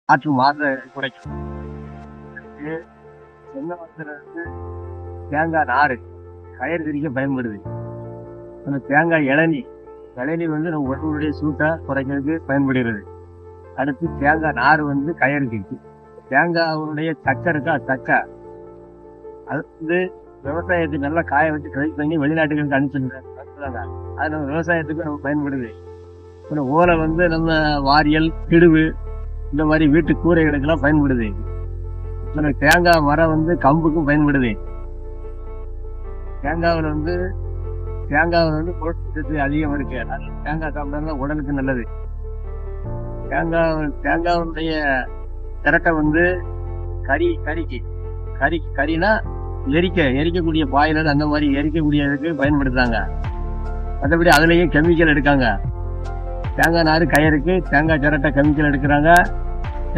காற்று மாச குறைக்கும். இது தென்னை மரத்துல இருந்து தேங்காய் நாறு கயிறு திரிக்க பயன்படுது. அந்த தேங்காய் இளநீ வந்து நம்ம உடம்புடைய சூட்டை குறைக்கிறதுக்கு பயன்படுகிறது. அடுத்து தேங்காய் நார் வந்து கயிறுக்கு. தேங்காவுடைய சக்கை இருக்கா, சக்கை அது வந்து விவசாயத்துக்கு நல்லா காய வச்சு ட்ரை பண்ணி வெளிநாட்டுகளுக்கு அனுப்பிச்சுட்டாங்க. அது நம்ம விவசாயத்துக்கு நம்ம பயன்படுது. அப்புறம் ஓலை வந்து நம்ம வாரியல், கிடுவு இந்த மாதிரி வீட்டு கூரைகளுக்கெல்லாம் பயன்படுது. அப்புறம் தேங்காய் மரம் வந்து கம்புக்கும் பயன்படுது. தேங்காவில் வந்து கொழுப்பு அதிகம் இருக்கு. அதனால தேங்காய் சாப்பிட்டா உடலுக்கு நல்லது. தேங்காவுடைய திரட்டை வந்து கறினா எரிக்கக்கூடிய பாய்லர் அந்த மாதிரி எரிக்கக்கூடியதுக்கு பயன்படுத்துறாங்க. மற்றபடி அதுலயும் கெமிக்கல் எடுக்காங்க. தேங்காய் நாறு கயிறுக்கு, தேங்காய் சிரட்டை கெமிக்கல் எடுக்கிறாங்க.